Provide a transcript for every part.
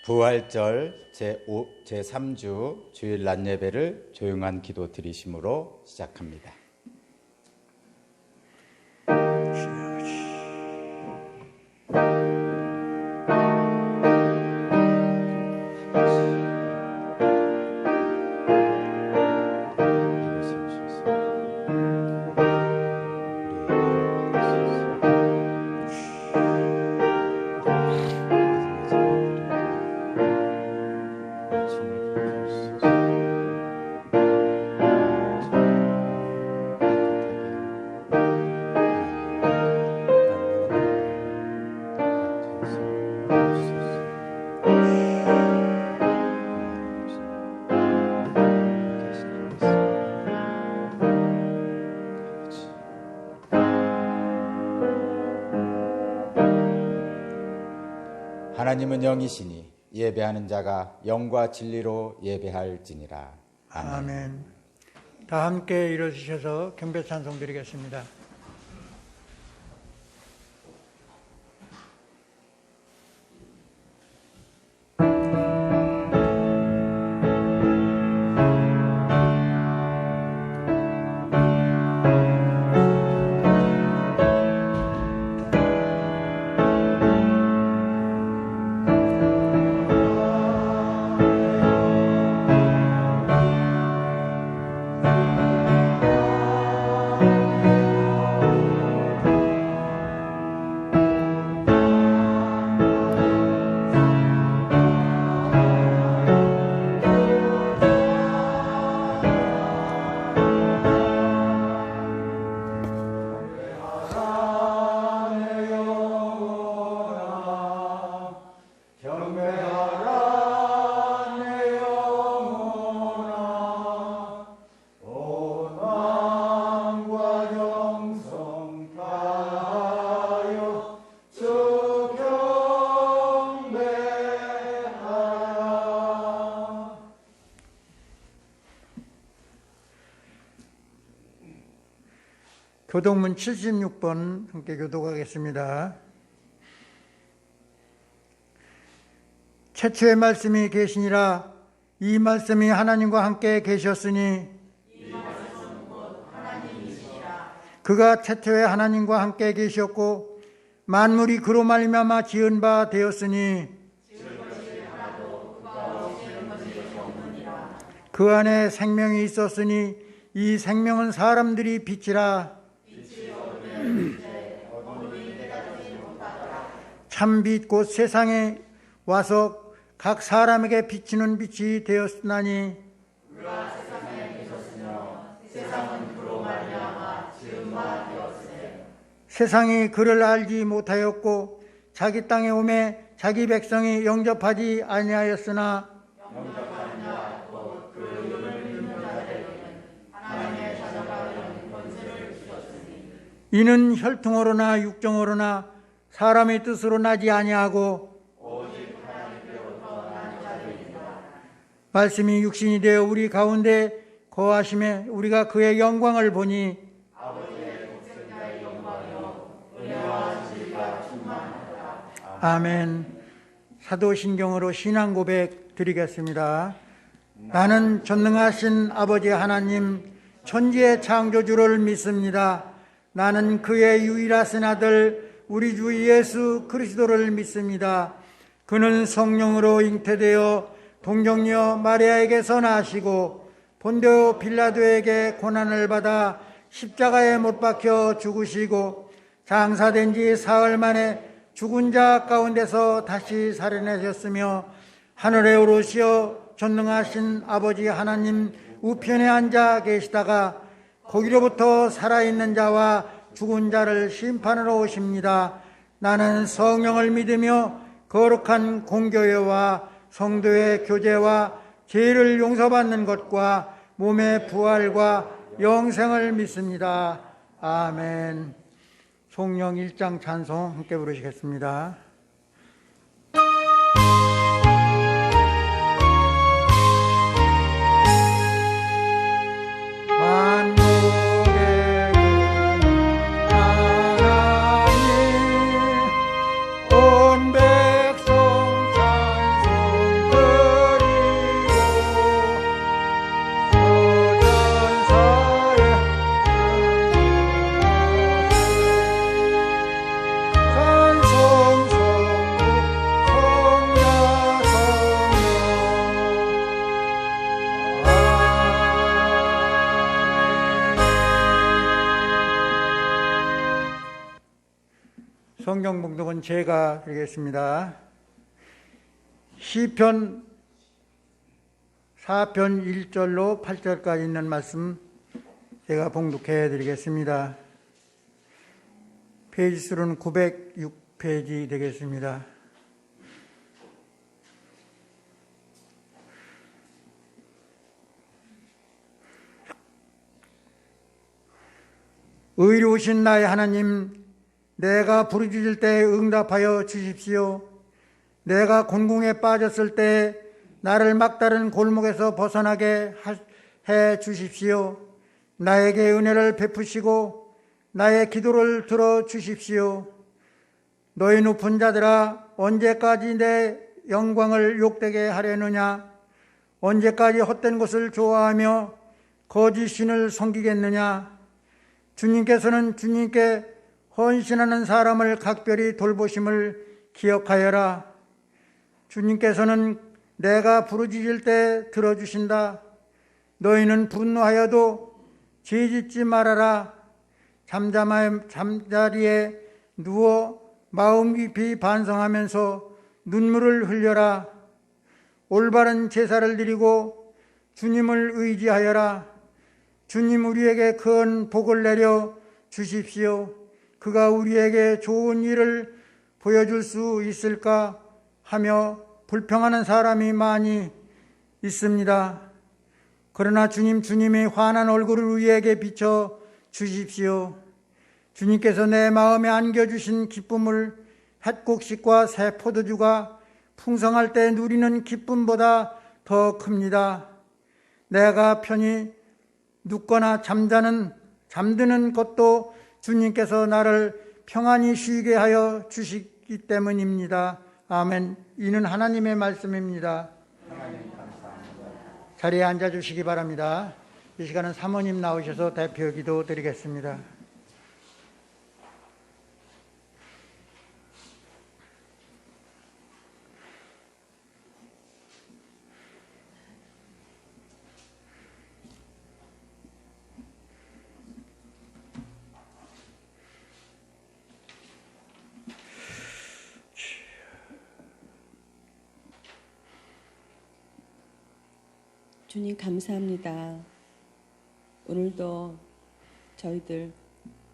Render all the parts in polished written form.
부활절 제3주 주일 낮 예배를 조용한 기도 드리심으로 시작합니다. 하나님은 영이시니 예배하는 자가 영과 진리로 예배할지니라. 아멘. 아멘. 다 함께 일어서셔서 경배 찬송 드리겠습니다. 교독문 76번 함께 교독하겠습니다. 최초의 말씀이 계시니라. 이 말씀이 하나님과 함께 계셨으니 이 말씀은 곧 하나님이시니라. 그가 최초의 하나님과 함께 계셨고 만물이 그로 말미암아 지은 바 되었으니 그 안에 생명이 있었으니 이 생명은 사람들이 빛이라. 참빛 곧 세상에 와서 각 사람에게 비치는 빛이 되었으나니 그가 세상에 계셨으며 세상은 그로 말미암아 지은 바 되었으되 세상이 그를 알지 못하였고 자기 땅에 오매 자기 백성이 영접하지 아니하였으나 영접하는 자 곧 그 이름을 믿는 자들에게는 하나님의 자녀가 되는 권세를 주셨으니 이는 혈통으로나 육정으로나 사람의 뜻으로 나지 아니하고 오직 하나님께로부터 난 자들이니라. 말씀이 육신이 되어 우리 가운데 거하심에 우리가 그의 영광을 보니 아버지의 독생자의 영광이요 은혜와 진리가 충만하다. 아멘. 사도신경으로 신앙 고백 드리겠습니다. 나는 전능하신 아버지 하나님 천지의 창조주를 믿습니다. 나는 그의 유일하신 아들 우리 주 예수 그리스도를 믿습니다. 그는 성령으로 잉태되어 동정녀 마리아에게서 나시고 본디오 빌라도에게 고난을 받아 십자가에 못 박혀 죽으시고 장사된 지 사흘 만에 죽은 자 가운데서 다시 살아나셨으며 하늘에 오르시어 전능하신 아버지 하나님 우편에 앉아 계시다가 거기로부터 살아있는 자와 죽은 자를 심판하러 오십니다. 나는 성령을 믿으며 거룩한 공교회와 성도의 교제와 죄를 용서받는 것과 몸의 부활과 영생을 믿습니다. 아멘. 송영 1장 찬송 함께 부르시겠습니다. 온 백성 찬송 성경 봉독은 제가 드리겠습니다. 시편 4편 1절로 8절까지 있는 말씀 제가 봉독해 드리겠습니다. 페이지 수는 906페이지 되겠습니다. 의로우신 나의 하나님, 내가 부르짖을 때 응답하여 주십시오. 내가 곤궁에 빠졌을 때 나를 막다른 골목에서 벗어나게 해 주십시오. 나에게 은혜를 베푸시고 나의 기도를 들어 주십시오. 너희 높은 자들아, 언제까지 내 영광을 욕되게 하려느냐? 언제까지 헛된 것을 좋아하며 거짓 신을 섬기겠느냐? 주님께서는 주님께 헌신하는 사람을 각별히 돌보심을 기억하여라. 주님께서는 내가 부르짖을 때 들어주신다. 너희는 분노하여도 죄짓지 말아라. 잠자리에 누워 마음 깊이 반성하면서 눈물을 흘려라. 올바른 제사를 드리고 주님을 의지하여라. 주님, 우리에게 큰 복을 내려 주십시오. 그가 우리에게 좋은 일을 보여줄 수 있을까 하며 불평하는 사람이 많이 있습니다. 그러나 주님의 환한 얼굴을 우리에게 비춰 주십시오. 주님께서 내 마음에 안겨주신 기쁨을 햇곡식과 새 포도주가 풍성할 때 누리는 기쁨보다 더 큽니다. 내가 편히 눕거나 잠드는 것도 주님께서 나를 평안히 쉬게 하여 주시기 때문입니다. 아멘. 이는 하나님의 말씀입니다. 자리에 앉아주시기 바랍니다. 이 시간은 사모님 나오셔서 대표 기도 드리겠습니다. 주님 감사합니다. 오늘도 저희들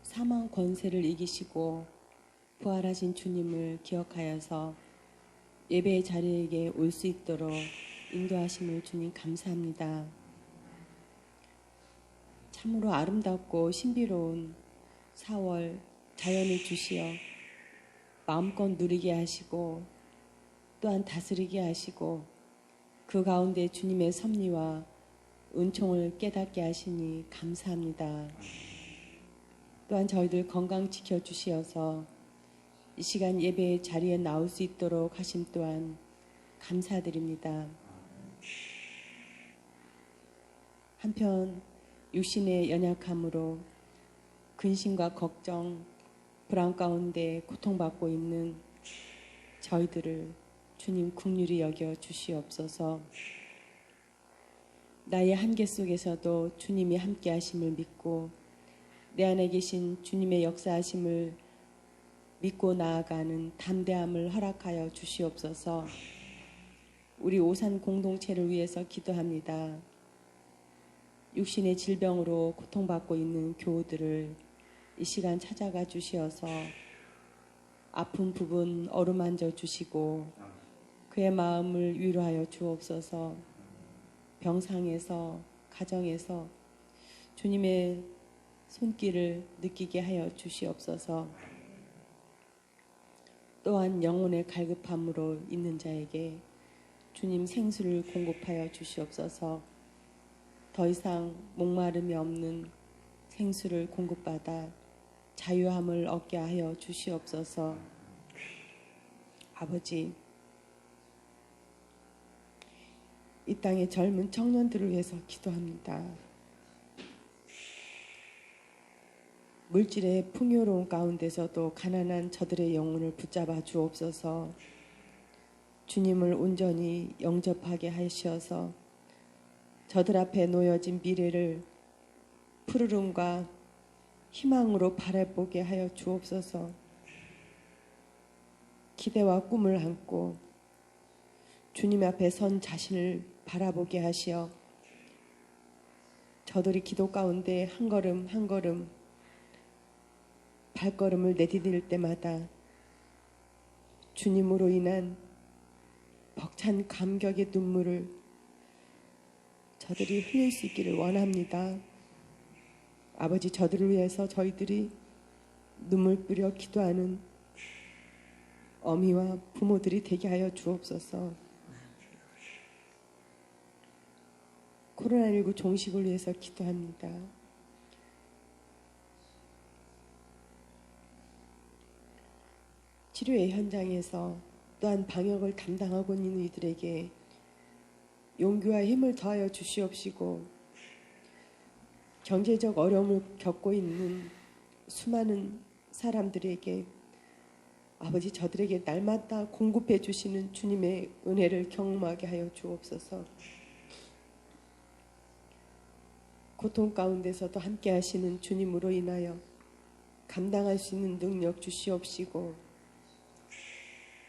사망 권세를 이기시고 부활하신 주님을 기억하여서 예배의 자리에게 올 수 있도록 인도하심을 주님 감사합니다. 참으로 아름답고 신비로운 4월 자연을 주시어 마음껏 누리게 하시고 또한 다스리게 하시고 그 가운데 주님의 섭리와 은총을 깨닫게 하시니 감사합니다. 또한 저희들 건강 지켜주시어서 이 시간 예배의 자리에 나올 수 있도록 하심 또한 감사드립니다. 한편 육신의 연약함으로 근심과 걱정, 불안 가운데 고통받고 있는 저희들을 주님 긍휼히 여겨 주시옵소서. 나의 한계 속에서도 주님이 함께 하심을 믿고 내 안에 계신 주님의 역사하심을 믿고 나아가는 담대함을 허락하여 주시옵소서. 우리 오산 공동체를 위해서 기도합니다. 육신의 질병으로 고통받고 있는 교우들을 이 시간 찾아가 주시어서 아픈 부분 어루만져 주시고 그의 마음을 위로하여 주옵소서. 병상에서 가정에서 주님의 손길을 느끼게 하여 주시옵소서. 또한 영혼의 갈급함으로 있는 자에게 주님 생수를 공급하여 주시옵소서. 더 이상 목마름이 없는 생수를 공급받아 자유함을 얻게 하여 주시옵소서. 아버지, 이 땅의 젊은 청년들을 위해서 기도합니다. 물질의 풍요로운 가운데서도 가난한 저들의 영혼을 붙잡아 주옵소서. 주님을 온전히 영접하게 하셔서 저들 앞에 놓여진 미래를 푸르름과 희망으로 바라보게 하여 주옵소서. 기대와 꿈을 안고 주님 앞에 선 자신을 바라보게 하시어 저들이 기도 가운데 한 걸음 한 걸음 발걸음을 내디딜 때마다 주님으로 인한 벅찬 감격의 눈물을 저들이 흘릴 수 있기를 원합니다. 아버지, 저들을 위해서 저희들이 눈물 뿌려 기도하는 어미와 부모들이 되게 하여 주옵소서. 코로나19 종식을 위해서 기도합니다. 치료의 현장에서 또한 방역을 담당하고 있는 이들에게 용기와 힘을 더하여 주시옵시고, 경제적 어려움을 겪고 있는 수많은 사람들에게 아버지, 저들에게 날마다 공급해 주시는 주님의 은혜를 경험하게 하여 주옵소서. 고통 가운데서도 함께 하시는 주님으로 인하여 감당할 수 있는 능력 주시옵시고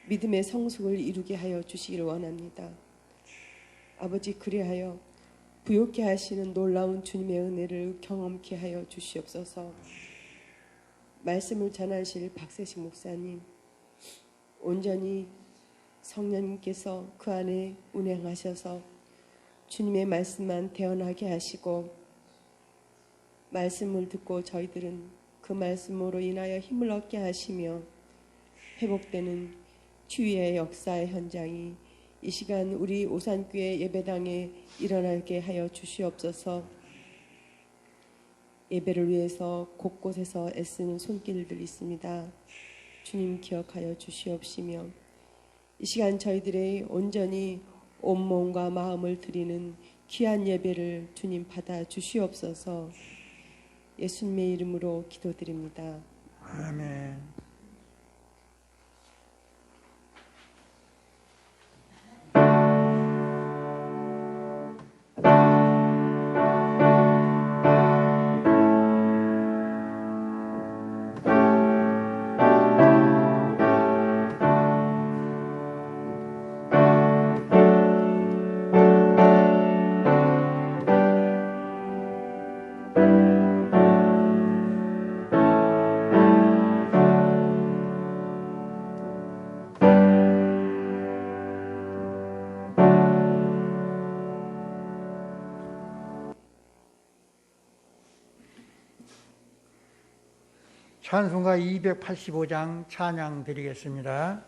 믿음의 성숙을 이루게 하여 주시기를 원합니다. 아버지, 그리하여 부욕케 하시는 놀라운 주님의 은혜를 경험케 하여 주시옵소서. 말씀을 전하실 박세식 목사님, 온전히 성령님께서 그 안에 운행하셔서 주님의 말씀만 대언하게 하시고, 말씀을 듣고 저희들은 그 말씀으로 인하여 힘을 얻게 하시며 회복되는 치유의 역사의 현장이 이 시간 우리 오산교회 예배당에 일어나게 하여 주시옵소서. 예배를 위해서 곳곳에서 애쓰는 손길들 있습니다. 주님 기억하여 주시옵시며 이 시간 저희들의 온전히 온몸과 마음을 드리는 귀한 예배를 주님 받아 주시옵소서. 예수님의 이름으로 기도드립니다. 아멘. 찬송가 285장 찬양 드리겠습니다.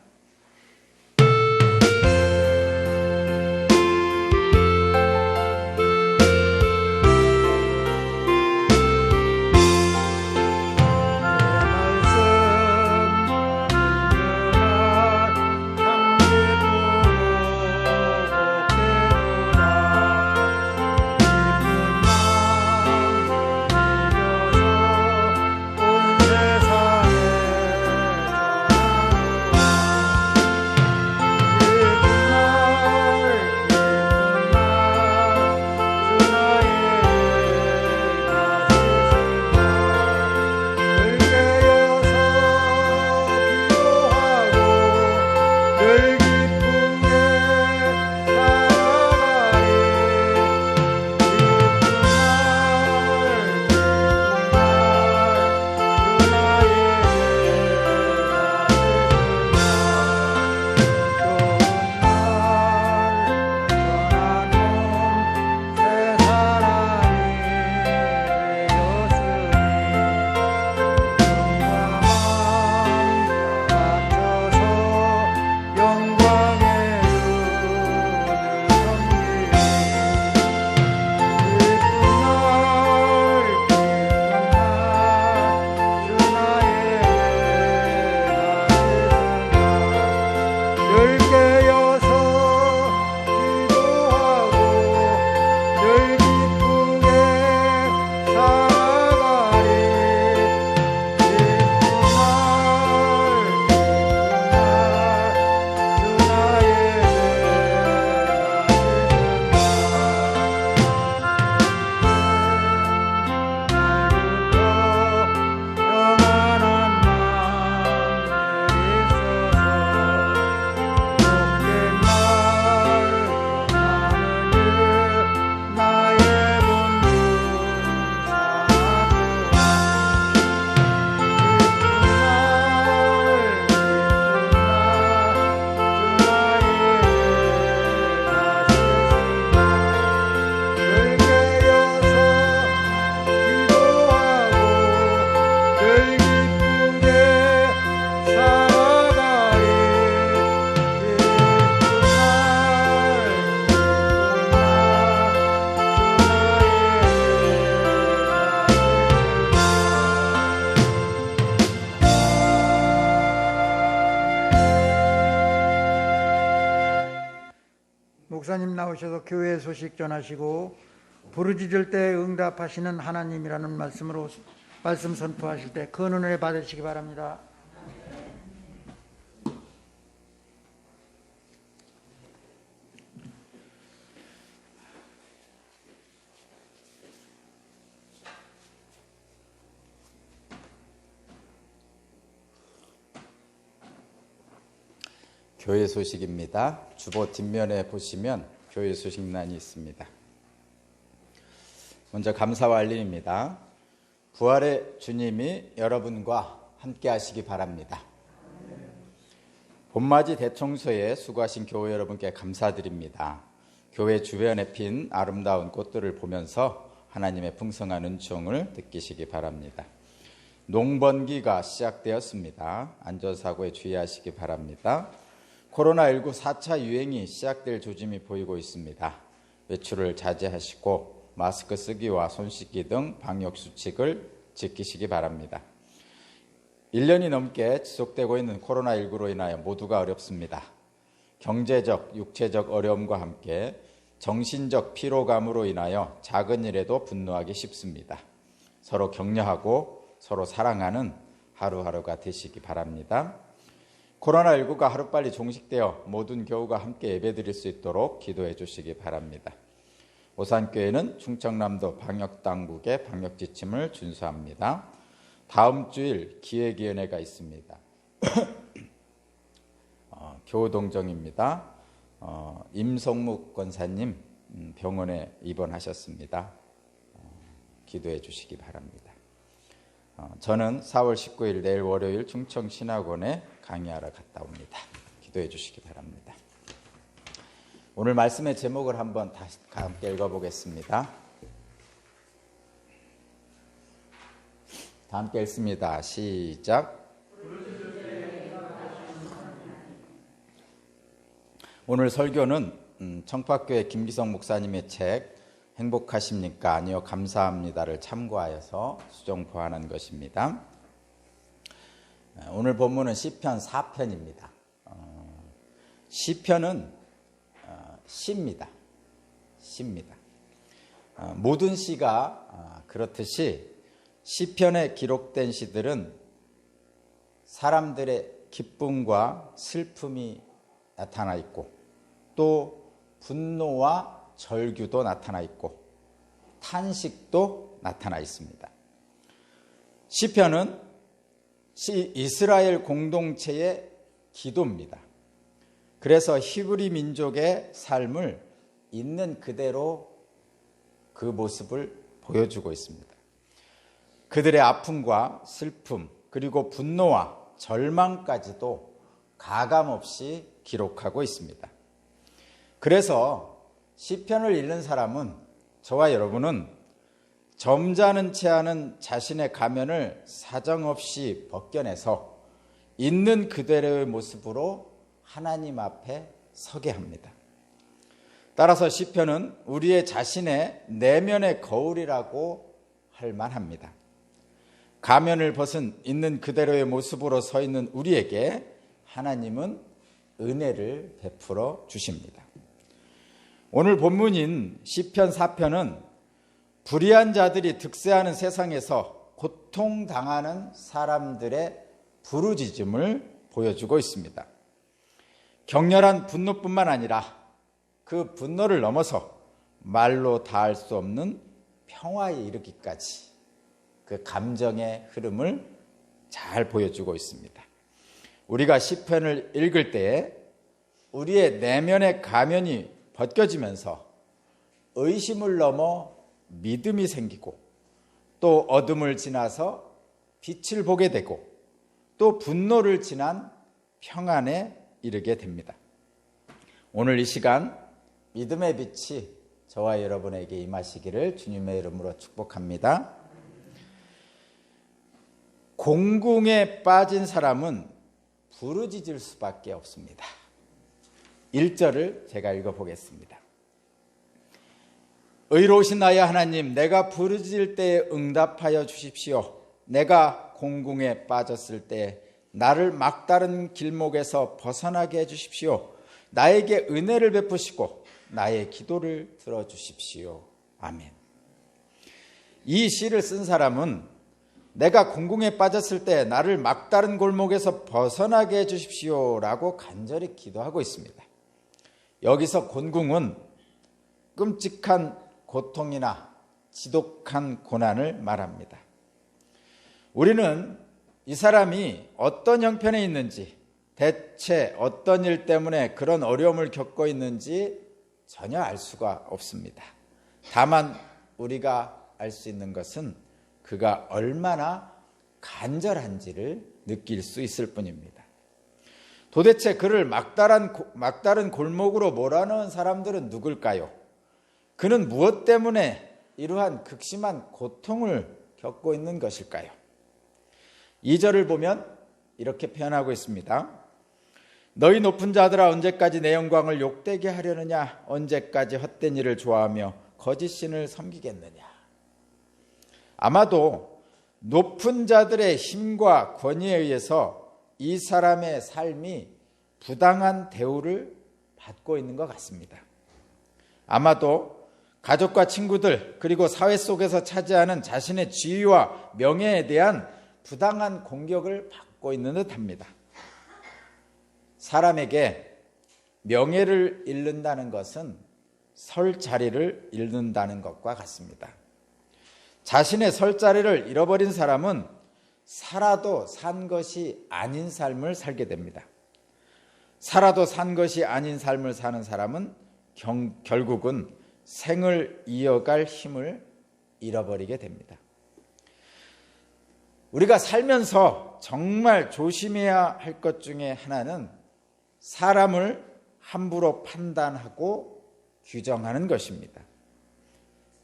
목사님 나오셔서 교회 소식 전하시고 부르짖을 때 응답하시는 하나님이라는 말씀으로 말씀 선포하실 때 큰 은혜 받으시기 바랍니다. 교회 소식입니다. 주보 뒷면에 보시면 교회 소식란이 있습니다. 먼저 감사와 알림입니다. 부활의 주님이 여러분과 함께 하시기 바랍니다. 봄맞이 대청소에 수고하신 교회 여러분께 감사드립니다. 교회 주변에 핀 아름다운 꽃들을 보면서 하나님의 풍성한 은총을 느끼시기 바랍니다. 농번기가 시작되었습니다. 안전사고에 주의하시기 바랍니다. 코로나19 4차 유행이 시작될 조짐이 보이고 있습니다. 외출을 자제하시고 마스크 쓰기와 손 씻기 등 방역 수칙을 지키시기 바랍니다. 1년이 넘게 지속되고 있는 코로나19로 인하여 모두가 어렵습니다. 경제적, 육체적 어려움과 함께 정신적 피로감으로 인하여 작은 일에도 분노하기 쉽습니다. 서로 격려하고 서로 사랑하는 하루하루가 되시기 바랍니다. 코로나19가 하루빨리 종식되어 모든 교우가 함께 예배드릴 수 있도록 기도해 주시기 바랍니다. 오산교회는 충청남도 방역당국의 방역지침을 준수합니다. 다음 주일 기획위원회가 있습니다. 교우동정입니다. 임성묵 권사님 병원에 입원하셨습니다. 기도해 주시기 바랍니다. 저는 4월 19일 내일 월요일 충청신학원에 강의하러 갔다 옵니다. 기도해 주시기 바랍니다. 오늘 말씀의 제목을 한번 다시 함께 읽어보겠습니다. 다 함께 읽습니다. 시작. 오늘 설교는 청파교회 김기성 목사님의 책 행복하십니까? 아니요, 감사합니다를 참고하여서 수정 보완한 것입니다. 오늘 본문은 시편 4편입니다. 시편은 시입니다. 시입니다. 모든 시가 그렇듯이 시편에 기록된 시들은 사람들의 기쁨과 슬픔이 나타나 있고 또 분노와 절규도 나타나 있고 탄식도 나타나 있습니다. 시편은 이스라엘 공동체의 기도입니다. 그래서 히브리 민족의 삶을 있는 그대로 그 모습을 보여주고 있습니다. 그들의 아픔과 슬픔 그리고 분노와 절망까지도 가감없이 기록하고 있습니다. 그래서 시편을 읽는 사람은 저와 여러분은 점잖은 채 하는 자신의 가면을 사정없이 벗겨내서 있는 그대로의 모습으로 하나님 앞에 서게 합니다. 따라서 시편은 우리의 자신의 내면의 거울이라고 할 만합니다. 가면을 벗은 있는 그대로의 모습으로 서 있는 우리에게 하나님은 은혜를 베풀어 주십니다. 오늘 본문인 시편 4편은 불의한 자들이 득세하는 세상에서 고통당하는 사람들의 부르짖음을 보여주고 있습니다. 격렬한 분노뿐만 아니라 그 분노를 넘어서 말로 다할 수 없는 평화에 이르기까지 그 감정의 흐름을 잘 보여주고 있습니다. 우리가 시편을 읽을 때에 우리의 내면의 가면이 벗겨지면서 의심을 넘어 믿음이 생기고 또 어둠을 지나서 빛을 보게 되고 또 분노를 지난 평안에 이르게 됩니다. 오늘 이 시간 믿음의 빛이 저와 여러분에게 임하시기를 주님의 이름으로 축복합니다. 공궁에 빠진 사람은 부르짖을 수밖에 없습니다. 1절을 제가 읽어보겠습니다. 의로우신 나의 하나님, 내가 부르짖을 때에 응답하여 주십시오. 내가 공궁에 빠졌을 때 나를 막다른 길목에서 벗어나게 해주십시오. 나에게 은혜를 베푸시고 나의 기도를 들어주십시오. 아멘. 이 시를 쓴 사람은 내가 공궁에 빠졌을 때 나를 막다른 골목에서 벗어나게 해주십시오 라고 간절히 기도하고 있습니다. 여기서 곤궁은 끔찍한 고통이나 지독한 고난을 말합니다. 우리는 이 사람이 어떤 형편에 있는지, 대체 어떤 일 때문에 그런 어려움을 겪고 있는지 전혀 알 수가 없습니다. 다만 우리가 알 수 있는 것은 그가 얼마나 간절한지를 느낄 수 있을 뿐입니다. 도대체 그를 막다른 골목으로 몰아넣은 사람들은 누굴까요? 그는 무엇 때문에 이러한 극심한 고통을 겪고 있는 것일까요? 2절을 보면 이렇게 표현하고 있습니다. 너희 높은 자들아 언제까지 내 영광을 욕되게 하려느냐? 언제까지 헛된 일을 좋아하며 거짓 신을 섬기겠느냐? 아마도 높은 자들의 힘과 권위에 의해서 이 사람의 삶이 부당한 대우를 받고 있는 것 같습니다. 아마도 가족과 친구들 그리고 사회 속에서 차지하는 자신의 지위와 명예에 대한 부당한 공격을 받고 있는 듯합니다. 사람에게 명예를 잃는다는 것은 설 자리를 잃는다는 것과 같습니다. 자신의 설 자리를 잃어버린 사람은 살아도 산 것이 아닌 삶을 살게 됩니다. 살아도 산 것이 아닌 삶을 사는 사람은 결국은 생을 이어갈 힘을 잃어버리게 됩니다. 우리가 살면서 정말 조심해야 할 것 중에 하나는 사람을 함부로 판단하고 규정하는 것입니다.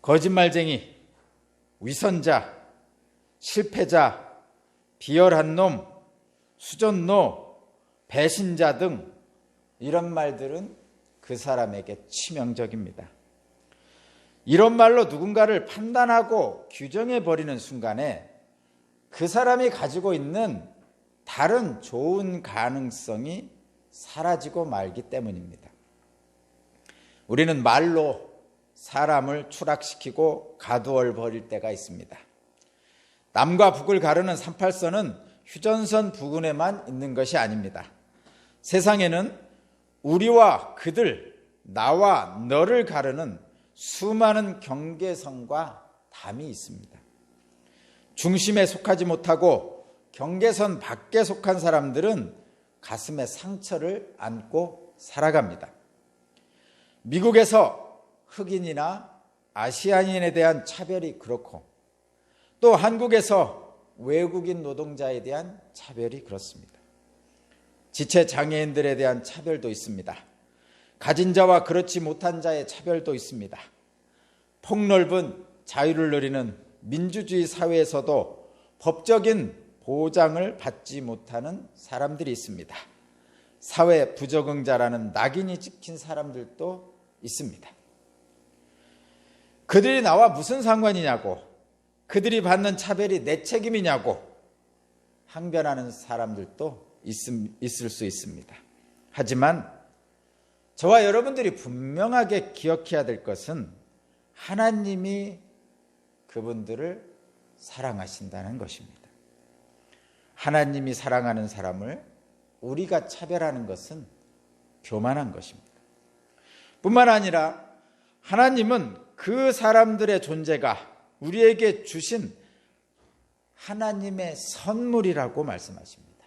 거짓말쟁이, 위선자, 실패자, 비열한 놈, 수전노, 배신자 등 이런 말들은 그 사람에게 치명적입니다. 이런 말로 누군가를 판단하고 규정해버리는 순간에 그 사람이 가지고 있는 다른 좋은 가능성이 사라지고 말기 때문입니다. 우리는 말로 사람을 추락시키고 가두어 버릴 때가 있습니다. 남과 북을 가르는 38선은 휴전선 부근에만 있는 것이 아닙니다. 세상에는 우리와 그들, 나와 너를 가르는 수많은 경계선과 담이 있습니다. 중심에 속하지 못하고 경계선 밖에 속한 사람들은 가슴에 상처를 안고 살아갑니다. 미국에서 흑인이나 아시아인에 대한 차별이 그렇고 또 한국에서 외국인 노동자에 대한 차별이 그렇습니다. 지체장애인들에 대한 차별도 있습니다. 가진 자와 그렇지 못한 자의 차별도 있습니다. 폭넓은 자유를 누리는 민주주의 사회에서도 법적인 보장을 받지 못하는 사람들이 있습니다. 사회 부적응자라는 낙인이 찍힌 사람들도 있습니다. 그들이 나와 무슨 상관이냐고, 그들이 받는 차별이 내 책임이냐고 항변하는 사람들도 있을 수 있습니다. 하지만 저와 여러분들이 분명하게 기억해야 될 것은 하나님이 그분들을 사랑하신다는 것입니다. 하나님이 사랑하는 사람을 우리가 차별하는 것은 교만한 것입니다. 뿐만 아니라 하나님은 그 사람들의 존재가 우리에게 주신 하나님의 선물이라고 말씀하십니다.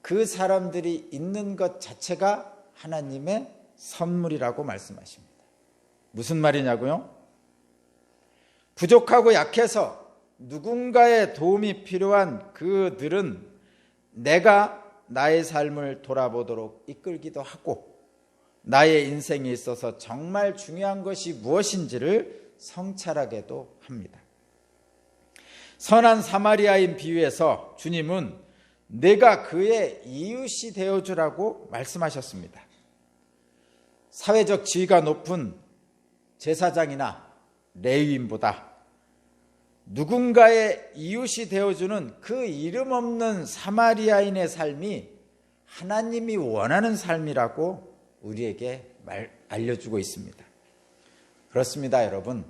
그 사람들이 있는 것 자체가 하나님의 선물이라고 말씀하십니다. 무슨 말이냐고요? 부족하고 약해서 누군가의 도움이 필요한 그들은 내가 나의 삶을 돌아보도록 이끌기도 하고 나의 인생에 있어서 정말 중요한 것이 무엇인지를 성찰하게도 합니다. 선한 사마리아인 비유에서 주님은 내가 그의 이웃이 되어주라고 말씀하셨습니다. 사회적 지위가 높은 제사장이나 레위인보다 누군가의 이웃이 되어주는 그 이름 없는 사마리아인의 삶이 하나님이 원하는 삶이라고 우리에게 알려주고 있습니다. 그렇습니다, 여러분.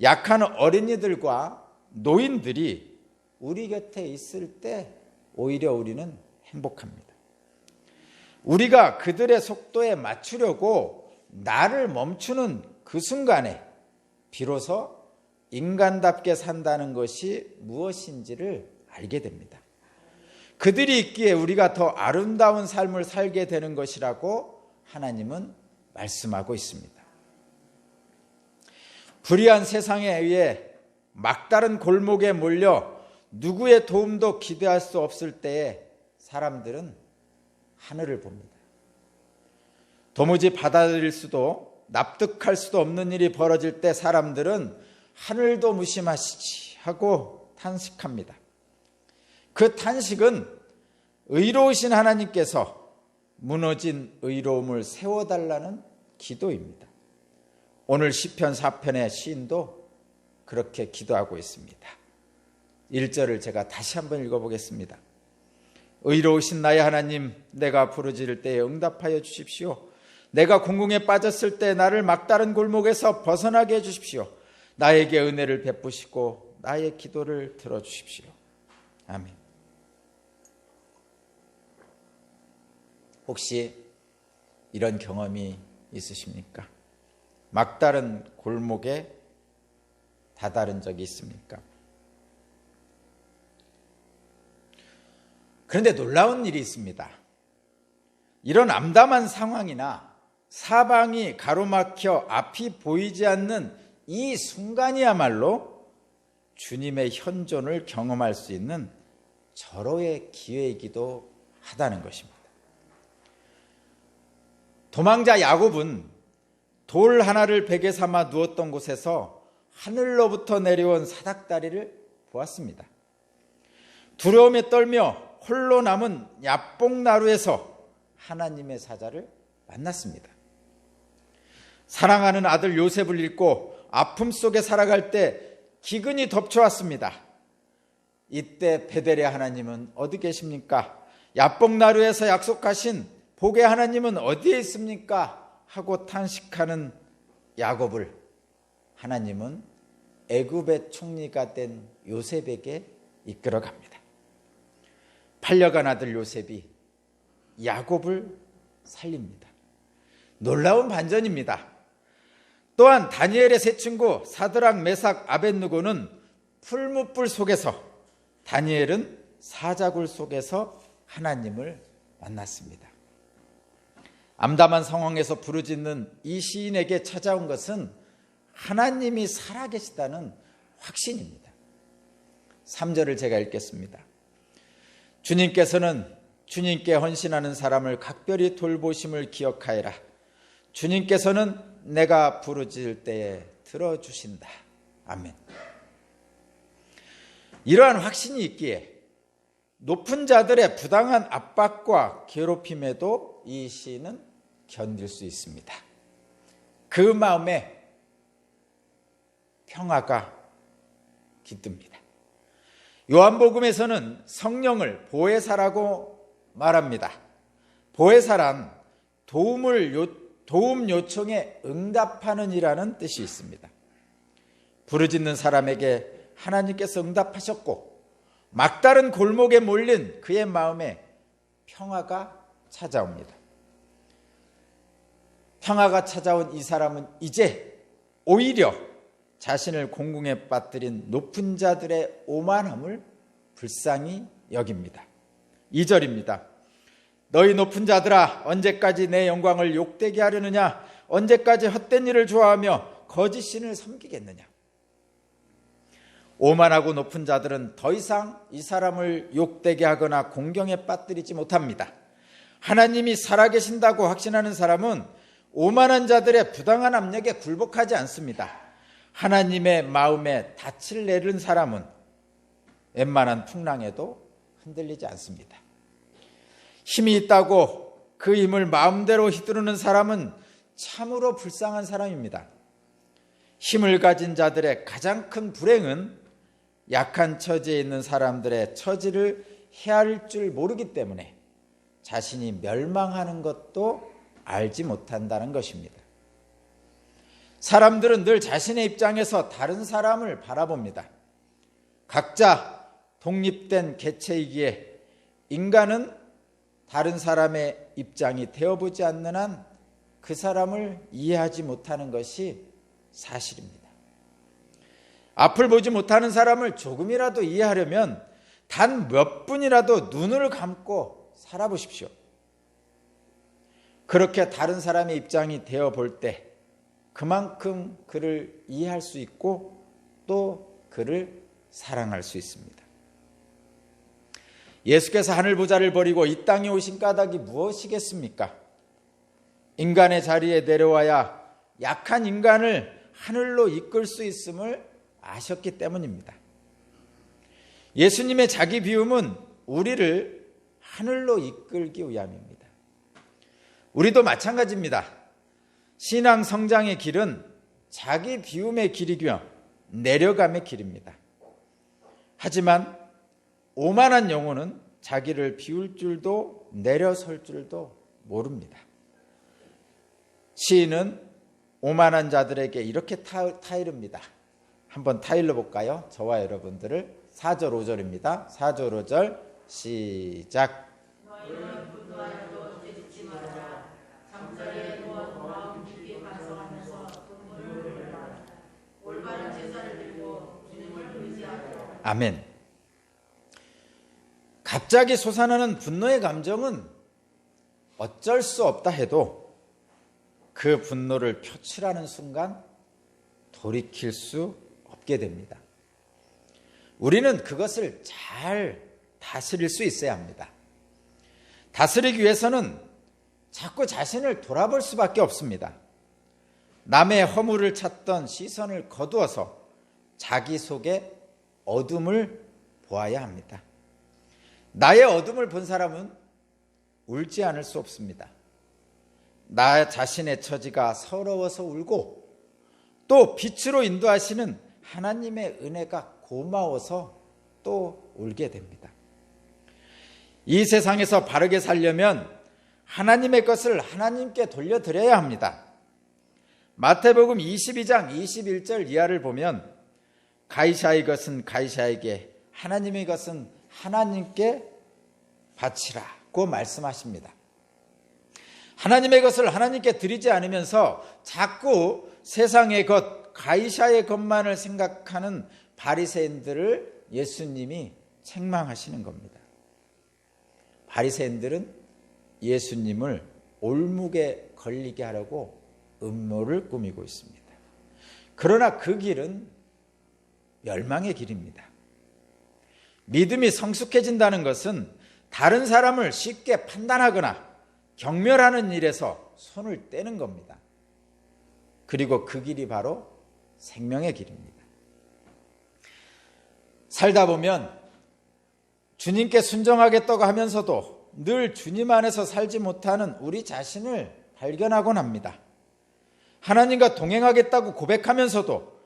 약한 어린이들과 노인들이 우리 곁에 있을 때 오히려 우리는 행복합니다. 우리가 그들의 속도에 맞추려고 나를 멈추는 그 순간에 비로소 인간답게 산다는 것이 무엇인지를 알게 됩니다. 그들이 있기에 우리가 더 아름다운 삶을 살게 되는 것이라고 하나님은 말씀하고 있습니다. 불의한 세상에 의해 막다른 골목에 몰려 누구의 도움도 기대할 수 없을 때에 사람들은 하늘을 봅니다. 도무지 받아들일 수도 납득할 수도 없는 일이 벌어질 때 사람들은 하늘도 무심하시지 하고 탄식합니다. 그 탄식은 의로우신 하나님께서 무너진 의로움을 세워달라는 기도입니다. 오늘 시편 4편의 시인도 그렇게 기도하고 있습니다. 1절을 제가 다시 한번 읽어보겠습니다. 의로우신 나의 하나님, 내가 부르짖을 때에 응답하여 주십시오. 내가 공궁에 빠졌을 때 나를 막다른 골목에서 벗어나게 해주십시오. 나에게 은혜를 베푸시고 나의 기도를 들어주십시오. 아멘. 혹시 이런 경험이 있으십니까? 막다른 골목에 다다른 적이 있습니까? 그런데 놀라운 일이 있습니다. 이런 암담한 상황이나 사방이 가로막혀 앞이 보이지 않는 이 순간이야말로 주님의 현존을 경험할 수 있는 절호의 기회이기도 하다는 것입니다. 도망자 야곱은 돌 하나를 베개 삼아 누웠던 곳에서 하늘로부터 내려온 사닥다리를 보았습니다. 두려움에 떨며 홀로 남은 야뽕나루에서 하나님의 사자를 만났습니다. 사랑하는 아들 요셉을 잃고 아픔 속에 살아갈 때 기근이 덮쳐왔습니다. 이때 베델의 하나님은 어디 계십니까? 야뽕나루에서 약속하신 복의 하나님은 어디에 있습니까? 하고 탄식하는 야곱을 하나님은 애굽의 총리가 된 요셉에게 이끌어갑니다. 팔려간 아들 요셉이 야곱을 살립니다. 놀라운 반전입니다. 또한 다니엘의 세 친구 사드락, 메삭, 아벳느고는 풀무불 속에서, 다니엘은 사자굴 속에서 하나님을 만났습니다. 암담한 상황에서 부르짖는 이 시인에게 찾아온 것은 하나님이 살아계시다는 확신입니다. 3절을 제가 읽겠습니다. 주님께서는 주님께 헌신하는 사람을 각별히 돌보심을 기억하여라. 주님께서는 내가 부르짖을 때에 들어주신다. 아멘. 이러한 확신이 있기에 높은 자들의 부당한 압박과 괴롭힘에도 이 시인은 견딜 수 있습니다. 그 마음에 평화가 깃듭니다. 요한복음에서는 성령을 보혜사라고 말합니다. 보혜사란 도움 요청에 응답하는 이라는 뜻이 있습니다. 부르짖는 사람에게 하나님께서 응답하셨고 막다른 골목에 몰린 그의 마음에 평화가 찾아옵니다. 평화가 찾아온 이 사람은 이제 오히려 자신을 공궁에 빠뜨린 높은 자들의 오만함을 불쌍히 여깁니다. 2절입니다. 너희 높은 자들아, 언제까지 내 영광을 욕되게 하려느냐? 언제까지 헛된 일을 좋아하며 거짓 신을 섬기겠느냐? 오만하고 높은 자들은 더 이상 이 사람을 욕되게 하거나 공경에 빠뜨리지 못합니다. 하나님이 살아계신다고 확신하는 사람은 오만한 자들의 부당한 압력에 굴복하지 않습니다. 하나님의 마음에 닻을 내린 사람은 웬만한 풍랑에도 흔들리지 않습니다. 힘이 있다고 그 힘을 마음대로 휘두르는 사람은 참으로 불쌍한 사람입니다. 힘을 가진 자들의 가장 큰 불행은 약한 처지에 있는 사람들의 처지를 헤아릴 줄 모르기 때문에 자신이 멸망하는 것도 알지 못한다는 것입니다. 사람들은 늘 자신의 입장에서 다른 사람을 바라봅니다. 각자 독립된 개체이기에 인간은 다른 사람의 입장이 되어보지 않는 한 그 사람을 이해하지 못하는 것이 사실입니다. 앞을 보지 못하는 사람을 조금이라도 이해하려면 단 몇 분이라도 눈을 감고 살아보십시오. 그렇게 다른 사람의 입장이 되어볼 때 그만큼 그를 이해할 수 있고 또 그를 사랑할 수 있습니다. 예수께서 하늘보좌를 버리고 이 땅에 오신 까닭이 무엇이겠습니까? 인간의 자리에 내려와야 약한 인간을 하늘로 이끌 수 있음을 아셨기 때문입니다. 예수님의 자기 비움은 우리를 하늘로 이끌기 위함입니다. 우리도 마찬가지입니다. 신앙 성장의 길은 자기 비움의 길이며 내려감의 길입니다. 하지만 오만한 영혼은 자기를 비울 줄도 내려설 줄도 모릅니다. 시인은 오만한 자들에게 이렇게 타이릅니다. 한번 타일러 볼까요? 저와 여러분들을 4절 5절입니다. 4절 5절 시작. 너희는 분노하여도 죄짓지 말아라. 잠자리에 누워 마음 깊이 반성하면서 눈물을 흘려라. 올바른 제사를 드리고 주님을 의지하라. 아멘. 갑자기 솟아나는 분노의 감정은 어쩔 수 없다 해도 그 분노를 표출하는 순간 돌이킬 수 없게 됩니다. 우리는 그것을 잘 다스릴 수 있어야 합니다. 다스리기 위해서는 자꾸 자신을 돌아볼 수밖에 없습니다. 남의 허물을 찾던 시선을 거두어서 자기 속의 어둠을 보아야 합니다. 나의 어둠을 본 사람은 울지 않을 수 없습니다. 나 자신의 처지가 서러워서 울고 또 빛으로 인도하시는 하나님의 은혜가 고마워서 또 울게 됩니다. 이 세상에서 바르게 살려면 하나님의 것을 하나님께 돌려드려야 합니다. 마태복음 22장 21절 이하를 보면 가이사의 것은 가이사에게 하나님의 것은 하나님께 바치라고 말씀하십니다. 하나님의 것을 하나님께 드리지 않으면서 자꾸 세상의 것, 가이사의 것만을 생각하는 바리새인들을 예수님이 책망하시는 겁니다. 바리새인들은 예수님을 올무게 걸리게 하려고 음모를 꾸미고 있습니다. 그러나 그 길은 멸망의 길입니다. 믿음이 성숙해진다는 것은 다른 사람을 쉽게 판단하거나 경멸하는 일에서 손을 떼는 겁니다. 그리고 그 길이 바로 생명의 길입니다. 살다 보면 주님께 순종하겠다고 하면서도 늘 주님 안에서 살지 못하는 우리 자신을 발견하곤 합니다. 하나님과 동행하겠다고 고백하면서도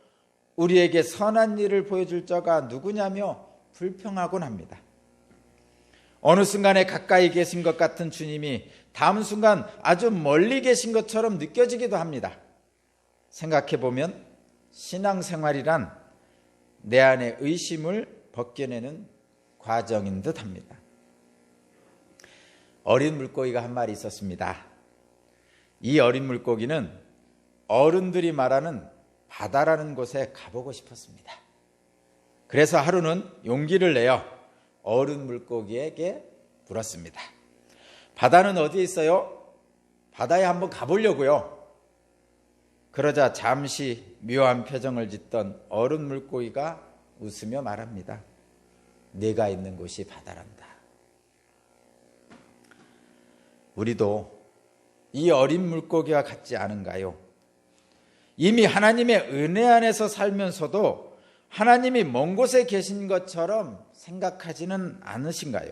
우리에게 선한 일을 보여줄 자가 누구냐며 불평하곤 합니다. 어느 순간에 가까이 계신 것 같은 주님이 다음 순간 아주 멀리 계신 것처럼 느껴지기도 합니다. 생각해보면 신앙생활이란 내 안의 의심을 벗겨내는 과정인 듯 합니다. 어린 물고기가 한 마리 있었습니다. 이 어린 물고기는 어른들이 말하는 바다라는 곳에 가보고 싶었습니다. 그래서 하루는 용기를 내어 어른 물고기에게 물었습니다. 바다는 어디에 있어요? 바다에 한번 가보려고요. 그러자 잠시 묘한 표정을 짓던 어른 물고기가 웃으며 말합니다. 네가 있는 곳이 바다란다. 우리도 이 어린 물고기와 같지 않은가요? 이미 하나님의 은혜 안에서 살면서도 하나님이 먼 곳에 계신 것처럼 생각하지는 않으신가요?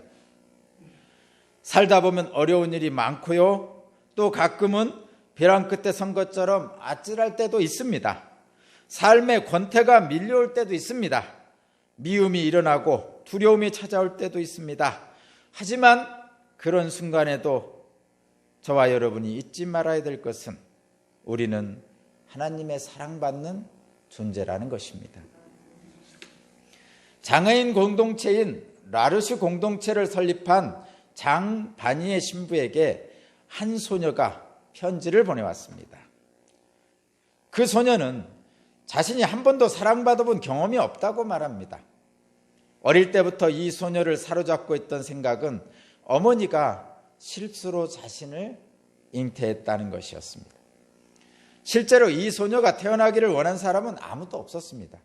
살다 보면 어려운 일이 많고요. 또 가끔은 벼랑 끝에 선 것처럼 아찔할 때도 있습니다. 삶의 권태가 밀려올 때도 있습니다. 미움이 일어나고 두려움이 찾아올 때도 있습니다. 하지만 그런 순간에도 저와 여러분이 잊지 말아야 될 것은 우리는 하나님의 사랑받는 존재라는 것입니다. 장애인 공동체인 라르슈 공동체를 설립한 장바니의 신부에게 한 소녀가 편지를 보내왔습니다. 그 소녀는 자신이 한 번도 사랑받아 본 경험이 없다고 말합니다. 어릴 때부터 이 소녀를 사로잡고 있던 생각은 어머니가 실수로 자신을 잉태했다는 것이었습니다. 실제로 이 소녀가 태어나기를 원한 사람은 아무도 없었습니다.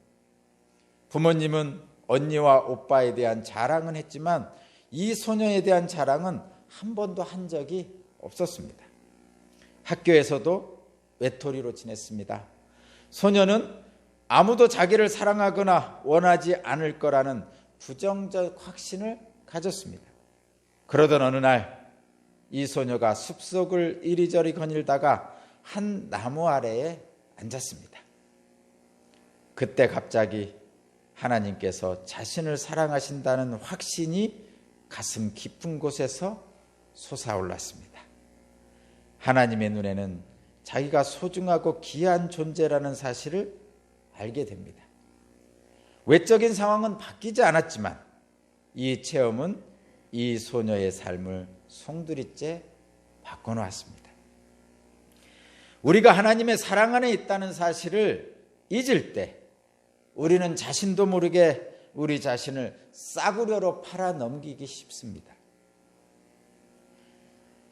부모님은 언니와 오빠에 대한 자랑은 했지만 이 소녀에 대한 자랑은 한 번도 한 적이 없었습니다. 학교에서도 외톨이로 지냈습니다. 소녀는 아무도 자기를 사랑하거나 원하지 않을 거라는 부정적 확신을 가졌습니다. 그러던 어느 날 이 소녀가 숲속을 이리저리 거닐다가 한 나무 아래에 앉았습니다. 그때 갑자기 하나님께서 자신을 사랑하신다는 확신이 가슴 깊은 곳에서 솟아올랐습니다. 하나님의 눈에는 자기가 소중하고 귀한 존재라는 사실을 알게 됩니다. 외적인 상황은 바뀌지 않았지만 이 체험은 이 소녀의 삶을 송두리째 바꿔놓았습니다. 우리가 하나님의 사랑 안에 있다는 사실을 잊을 때 우리는 자신도 모르게 우리 자신을 싸구려로 팔아 넘기기 쉽습니다.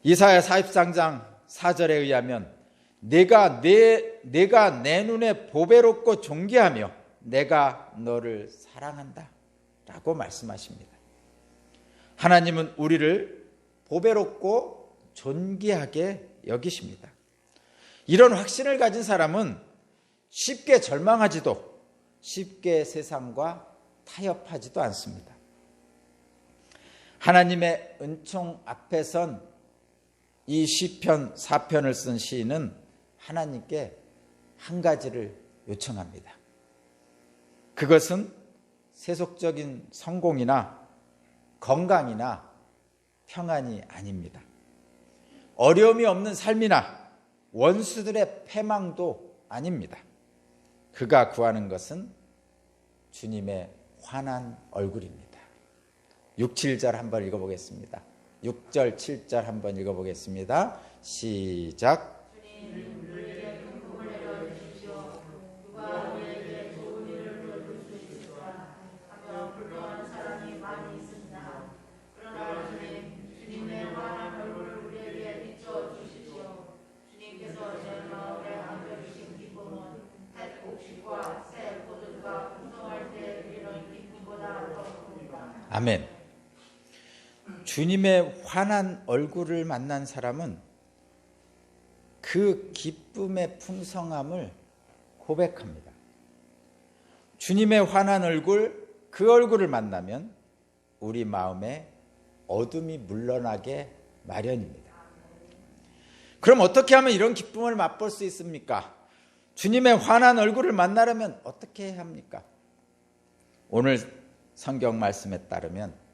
이사야 43장 4절에 의하면 내가 내 눈에 보배롭고 존귀하며 내가 너를 사랑한다 라고 말씀하십니다. 하나님은 우리를 보배롭고 존귀하게 여기십니다. 이런 확신을 가진 사람은 쉽게 절망하지도 쉽게 세상과 타협하지도 않습니다. 하나님의 은총 앞에 선 이 시편 4편을 쓴 시인은 하나님께 한 가지를 요청합니다. 그것은 세속적인 성공이나 건강이나 평안이 아닙니다. 어려움이 없는 삶이나 원수들의 패망도 아닙니다. 그가 구하는 것은 주님의 환한 얼굴입니다. 6, 7절 한번 읽어보겠습니다. 6절, 7절 한번 읽어보겠습니다. 시작. 아멘. 주님의 환한 얼굴을 만난 사람은 그 기쁨의 풍성함을 고백합니다. 주님의 환한 얼굴, 그 얼굴을 만나면 우리 마음에 어둠이 물러나게 마련입니다. 그럼 어떻게 하면 이런 기쁨을 맛볼 수 있습니까? 주님의 환한 얼굴을 만나려면 어떻게 해야 합니까? 오늘 성경 말씀에 따르면